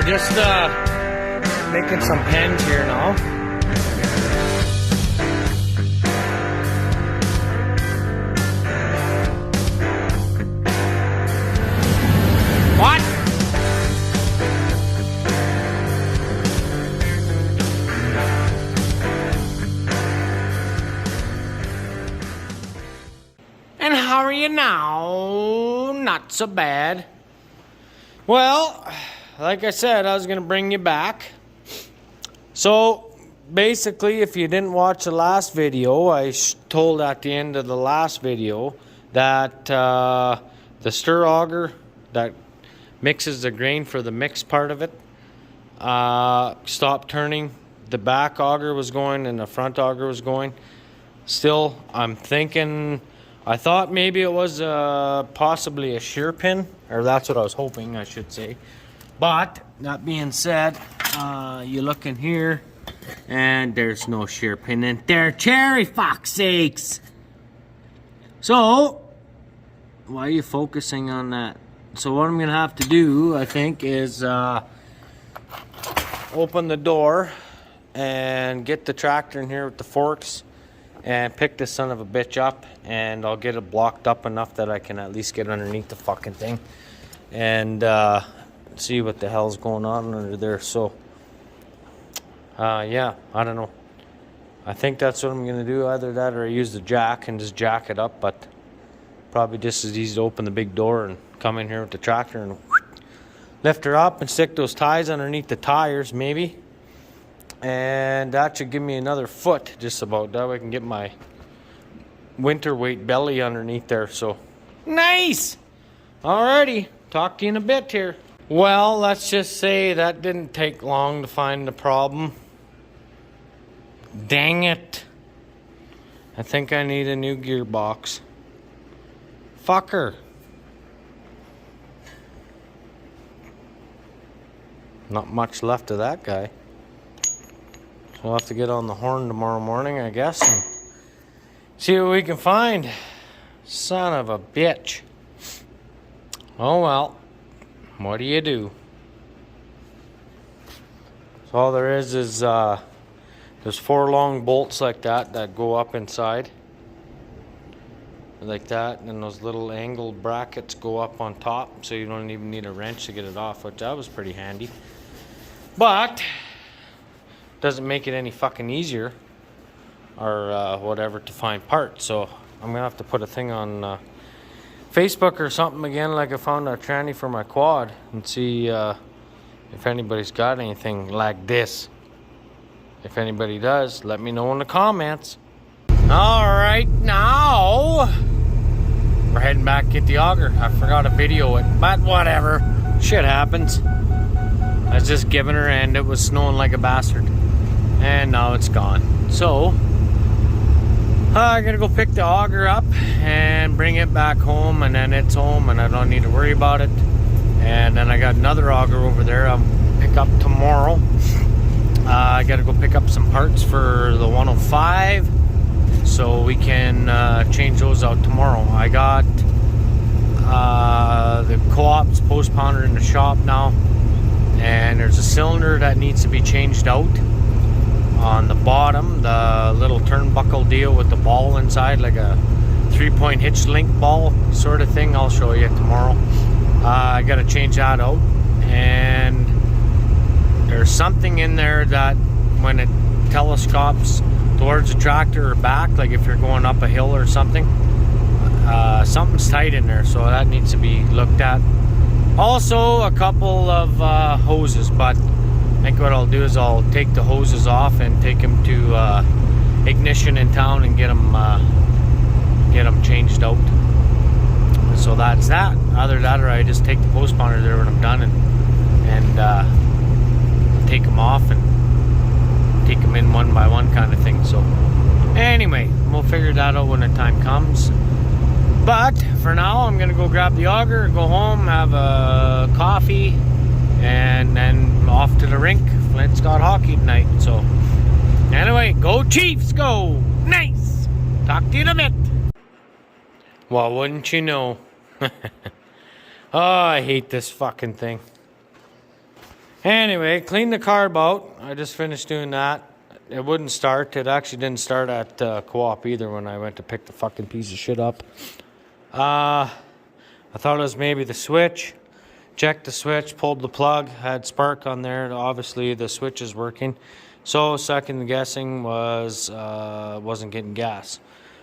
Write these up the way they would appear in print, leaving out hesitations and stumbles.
We're just making some pens here now. What? And how are you now? Not so bad. Well, like I said, I was going to bring you back. So, basically, if you didn't watch the last video, I told at the end of the last video that the stir auger that mixes the grain for the mix part of it stopped turning. The back auger was going and the front auger was going. Still, I'm thinking... I thought maybe it was possibly a shear pin, or that's what I was hoping, I should say. But, that being said, you look in here, and there's no shear pin in there. Cherry fox sakes! So, why are you focusing on that? So what I'm going to have to do, I think, is open the door and get the tractor in here with the forks and pick this son of a bitch up, and I'll get it blocked up enough that I can at least get underneath the fucking thing and see what the hell's going on under there. So yeah, I don't know. I think that's what I'm gonna do. Either that or I use the jack and just jack it up, but probably just as easy to open the big door and come in here with the tractor and lift her up and stick those ties underneath the tires maybe. And that should give me another foot, just about. That way I can get my winter weight belly underneath there. So, nice! Alrighty, talk to you in a bit here. Well, let's just say that didn't take long to find the problem. Dang it. I think I need a new gearbox. Fucker. Not much left of that guy. We'll have to get on the horn tomorrow morning, I guess, and see what we can find. Son of a bitch. Oh well, what do you do? So all there is there's 4 long bolts like that go up inside. Like that, and then those little angled brackets go up on top, so you don't even need a wrench to get it off, which that was pretty handy. But doesn't make it any fucking easier or whatever to find parts. So I'm gonna have to put a thing on Facebook or something again, like I found a tranny for my quad, and see if anybody's got anything like this. If anybody does, let me know in the comments. Alright, now we're heading back to get the auger. I forgot to video it, but whatever, shit happens. I was just giving her, and it was snowing like a bastard. And now it's gone. So, I'm gonna go pick the auger up and bring it back home, and then it's home and I don't need to worry about it. And then I got another auger over there I'll pick up tomorrow. I gotta go pick up some parts for the 105 so we can change those out tomorrow. I got the co-op's post pounder in the shop now, and there's a cylinder that needs to be changed out on the bottom, the little turnbuckle deal with the ball inside, like a 3-point hitch link ball sort of thing. I'll show you tomorrow. I gotta change that out, and there's something in there that when it telescopes towards the tractor or back, like if you're going up a hill or something, something's tight in there, so that needs to be looked at. Also a couple of hoses, but I think what I'll do is I'll take the hoses off and take them to Ignition in town and get them changed out. So that's that. Either that or I just take the post pounder there when I'm done and take them off and take them in one by one kind of thing. So anyway, we'll figure that out when the time comes. But for now, I'm gonna go grab the auger, go home, have a coffee, and then off to the rink. Flint's got hockey tonight. So anyway, go Chiefs, go! Nice! Talk to you in a bit. Well, wouldn't you know? Oh, I hate this fucking thing. Anyway, clean the carb out. I just finished doing that. It wouldn't start. It actually didn't start at Co-op either when I went to pick the fucking piece of shit up. I thought it was maybe the switch. Checked the switch, pulled the plug, had spark on there. Obviously the switch is working. So second guessing was wasn't getting gas.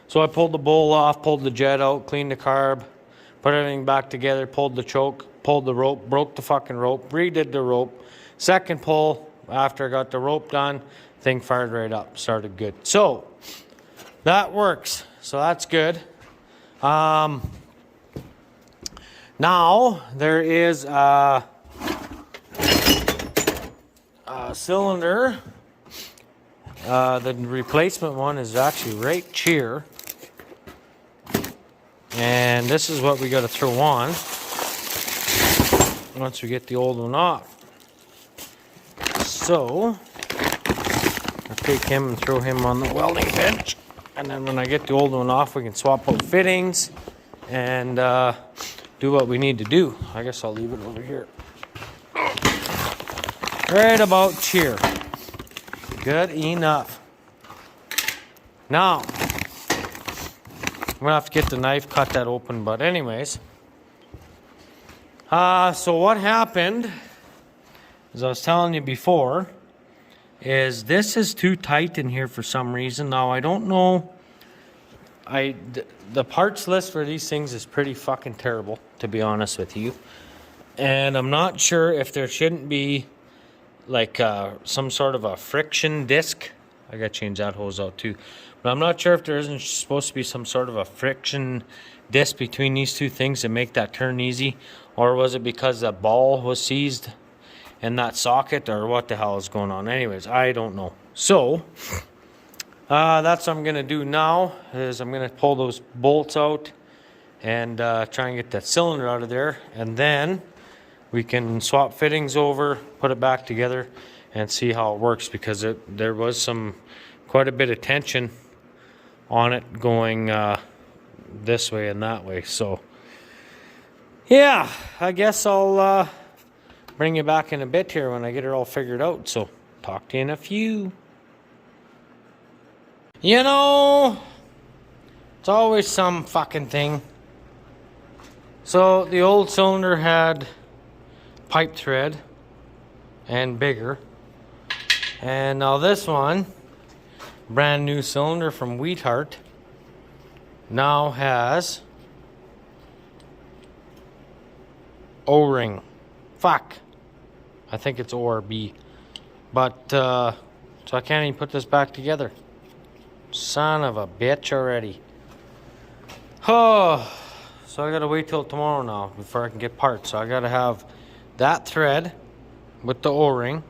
So I pulled the bowl off, pulled the jet out, cleaned the carb, put everything back together, pulled the choke, pulled the rope, broke the fucking rope, redid the rope. Second pull, after I got the rope done, thing fired right up, started good. So that works. So that's good. Now there is a cylinder. The replacement one is actually right here. And this is what we got to throw on once we get the old one off. So I'll take him and throw him on the welding bench. And then when I get the old one off, we can swap out fittings and do what we need to do. I guess I'll leave it over here. Right about here. Good enough. Now, I'm gonna have to get the knife, cut that open, but anyways. So what happened, as I was telling you before, is this is too tight in here for some reason. Now, I don't know. The parts list for these things is pretty fucking terrible, to be honest with you. And I'm not sure if there shouldn't be like some sort of a friction disc. I gotta change that hose out too. But I'm not sure if there isn't supposed to be some sort of a friction disc between these two things to make that turn easy. Or was it because the ball was seized in that socket, or what the hell is going on? Anyways, I don't know. So that's what I'm gonna do now, is I'm gonna pull those bolts out and try and get that cylinder out of there, and then we can swap fittings over, put it back together, and see how it works, because there was quite a bit of tension on it going this way and that way. So yeah, I guess I'll bring you back in a bit here when I get it all figured out. So talk to you in a few. You know, it's always some fucking thing. So the old cylinder had pipe thread and bigger. And now this one, brand new cylinder from Wheatheart, now has O-ring. Fuck. I think it's O or B. But, so I can't even put this back together. Son of a bitch already. Oh, so I gotta wait till tomorrow now before I can get parts. So I gotta have that thread with the O-ring,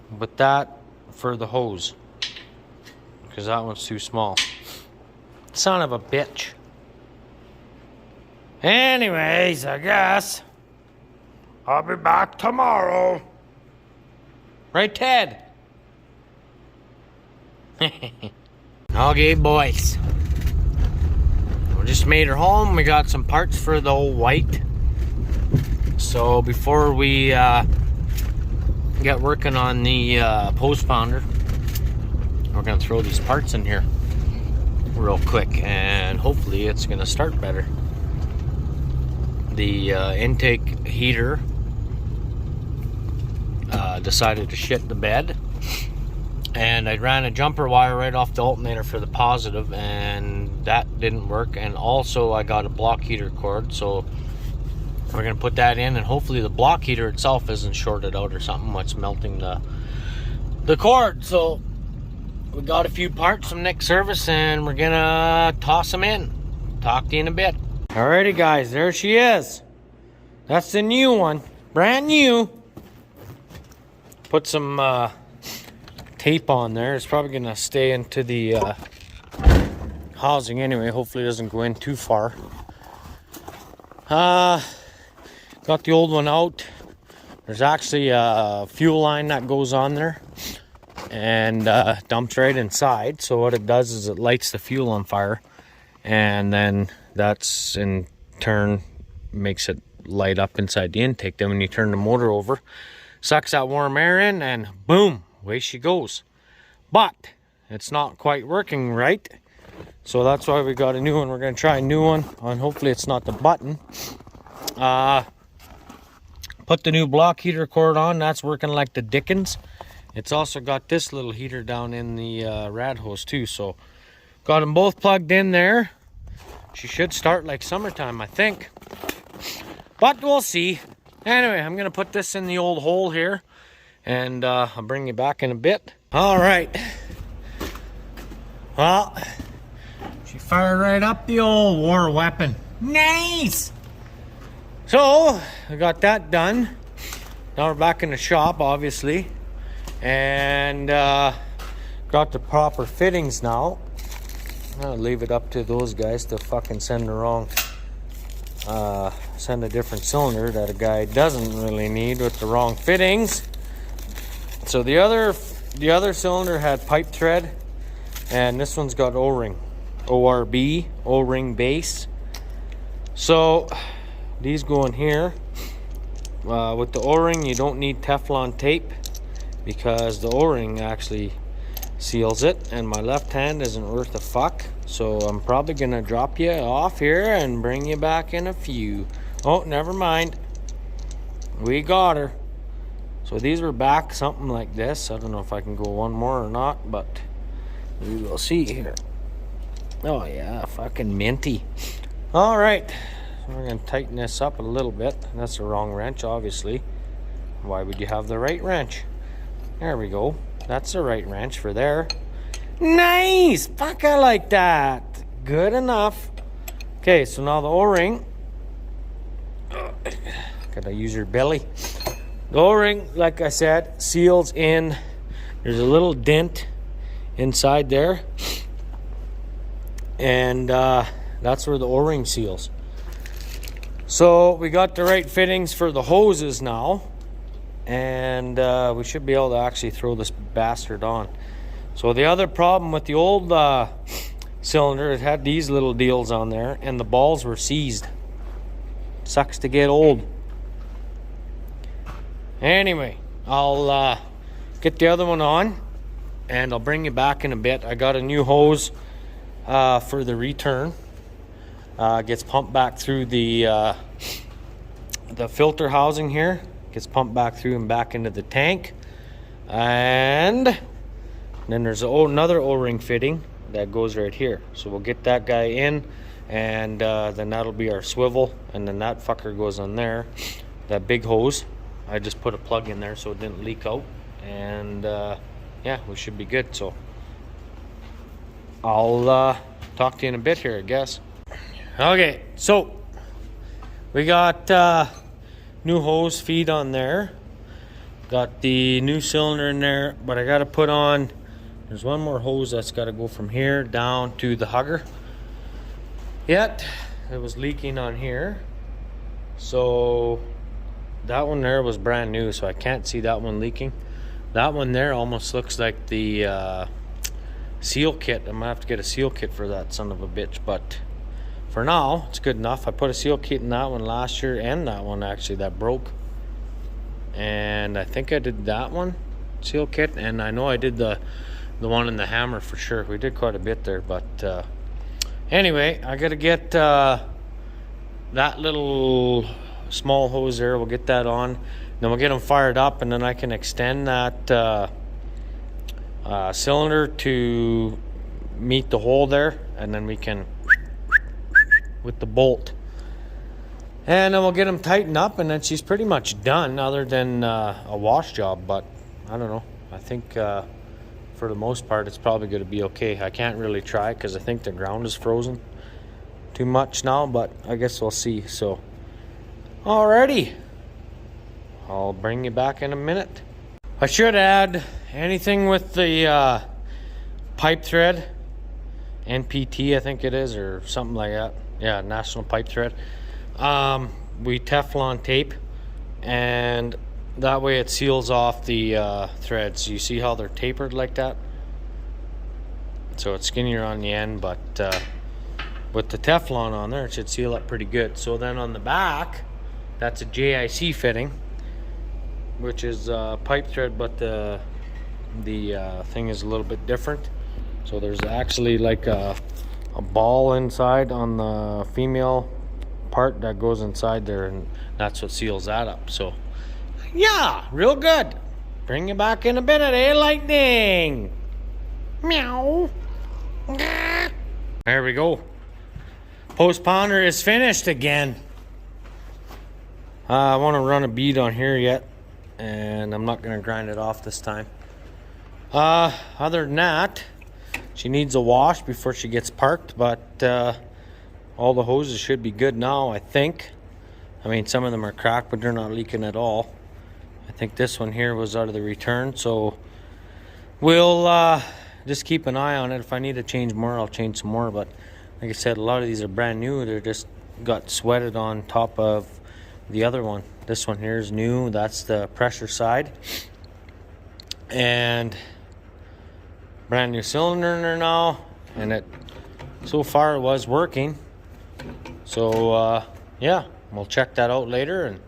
but that for the hose, because that one's too small. Son of a bitch. Anyways, I guess I'll be back tomorrow. Right, Ted? Okay, boys. We just made her home. We got some parts for the old white. So before we get working on the post pounder, we're gonna throw these parts in here real quick, and hopefully it's gonna start better. The intake heater decided to shit the bed, and I ran a jumper wire right off the alternator for the positive, and that didn't work. And also I got a block heater cord, so we're gonna put that in, and hopefully the block heater itself isn't shorted out or something, what's melting the cord. So we got a few parts from Nick Service, and we're gonna toss them in. Talk to you in a bit. Alrighty guys, there she is. That's the new one, brand new. Put some tape on there. It's probably gonna stay into the housing anyway. Hopefully it doesn't go in too far. Got the old one out. There's actually a fuel line that goes on there and dumps right inside. So what it does is it lights the fuel on fire, and then that's in turn makes it light up inside the intake. Then when you turn the motor over, sucks that warm air in, and boom, away she goes. But it's not quite working right, so that's why we got a new one. We're going to try a new one, and hopefully it's not the button. Put the new block heater cord on. That's working like the dickens. It's also got this little heater down in the rad hose too, so got them both plugged in there. She should start like summertime, I think, but we'll see. Anyway, I'm gonna put this in the old hole here, and I'll bring you back in a bit. All right, well, she fired right up the old war weapon. Nice. So I got that done. Now we're back in the shop, obviously, and got the proper fittings now. I'll leave it up to those guys to fucking send the wrong, send a different cylinder that a guy doesn't really need with the wrong fittings. So the other cylinder had pipe thread, and this one's got O-ring, ORB, O-ring base. So these go in here. With the O-ring, you don't need Teflon tape because the O-ring actually seals it, and my left hand isn't worth a fuck, so I'm probably gonna drop you off here and bring you back in a few. Oh, never mind, we got her. So these were back something like this. I don't know if I can go one more or not, but we will see here. Oh yeah, fucking minty. All right, so we're gonna tighten this up a little bit. That's the wrong wrench, obviously. Why would you have the right wrench? There we go. That's the right wrench for there. Nice! Fuck, I like that. Good enough. Okay, so now the O-ring. Gotta use your belly. The O-ring, like I said, seals in. There's a little dent inside there. And that's where the O-ring seals. So we got the right fittings for the hoses now. And we should be able to actually throw this bastard on. So the other problem with the old cylinder, it had these little deals on there, and the balls were seized. Sucks to get old. Anyway, I'll get the other one on, and I'll bring you back in a bit. I got a new hose for the return. Gets pumped back through the filter housing here. Gets pumped back through and back into the tank, and then there's another O-ring fitting that goes right here. So we'll get that guy in, and then that'll be our swivel, and then that fucker goes on there. That big hose, I just put a plug in there so it didn't leak out, and yeah, we should be good. So I'll talk to you in a bit here, I guess. Okay, so we got new hose feed on there, got the new cylinder in there, but I got to put on, there's one more hose that's got to go from here down to the hugger. Yet it was leaking on here, so that one there was brand new, so I can't see that one leaking. That one there almost looks like the seal kit. I'm gonna have to get a seal kit for that son of a bitch, but for now, it's good enough. I put a seal kit in that one last year, and that one actually that broke. And I think I did that one, seal kit, and I know I did the one in the hammer for sure. We did quite a bit there, but anyway, I gotta get that little small hose there. We'll get that on, then we'll get them fired up, and then I can extend that cylinder to meet the hole there, and then we can with the bolt, and then we'll get them tightened up, and then she's pretty much done, other than a wash job. But I don't know, I think for the most part it's probably going to be okay. I can't really try because I think the ground is frozen too much now, but I guess we'll see. So alrighty, I'll bring you back in a minute. I should add anything with the pipe thread, NPT I think it is, or something like that. Yeah, National Pipe Thread. We Teflon tape, and that way it seals off the threads. You see how they're tapered like that? So it's skinnier on the end, but with the Teflon on there, it should seal up pretty good. So then on the back, that's a JIC fitting. which is pipe thread, but the thing is a little bit different. So there's actually like a ball inside on the female part that goes inside there, and that's what seals that up. So yeah, real good. Bring you back in a minute, eh, Lightning? Meow. There we go. Post pounder is finished again. I want to run a bead on here yet, and I'm not going to grind it off this time. Other than that, she needs a wash before she gets parked, but all the hoses should be good now, I think. I mean, some of them are cracked, but they're not leaking at all. I think this one here was out of the return, so we'll just keep an eye on it. If I need to change more, I'll change some more, but like I said, a lot of these are brand new. They're just got sweated on top of the other one. This one here is new. That's the pressure side, and brand new cylinder in there now, and it so far it was working. So yeah, we'll check that out later and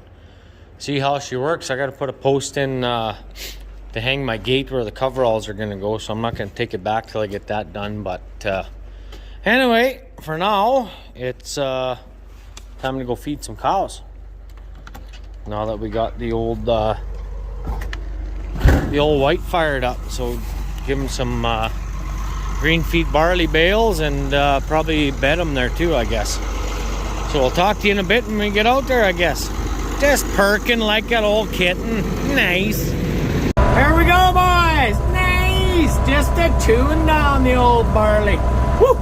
see how she works. I got to put a post in to hang my gate where the coveralls are going to go, so I'm not going to take it back till I get that done. But anyway, for now, it's time to go feed some cows. Now that we got the old white fired up, so give them some green feed barley bales, and probably bed them there too, I guess. So we'll talk to you in a bit when we get out there, I guess. Just perking like that old kitten. Nice. Here we go, boys. Nice. Just a chewing down the old barley. Woo.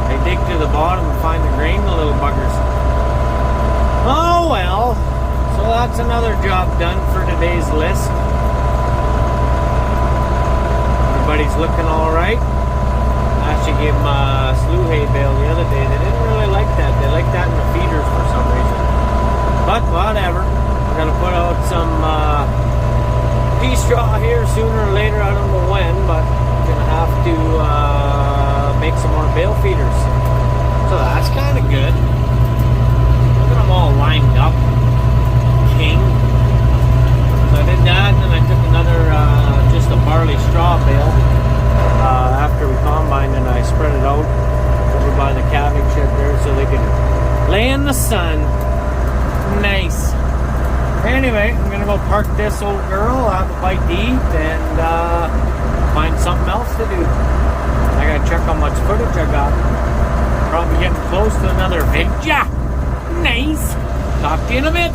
They dig to the bottom and find the grain, the little buggers. Oh well. So that's another job done for today's list. Everybody's looking all right. I actually gave them a slew hay bale the other day. They didn't really like that. They like that in the feeders for some reason. But whatever. We're gonna put out some pea straw here sooner or later. I don't know when, but we're gonna have to make some more bale feeders. So that's kind of good. Look at them all lined up. King. So I did that, and then I took another just a barley straw bale after we combined, and I spread it out over by the calving shed there so they can lay in the sun. Nice. Anyway, I'm gonna go park this old girl, have a bite to eat, and find something else to do. I gotta check how much footage I got. Probably getting close to another video. Nice. Talk to you in a bit.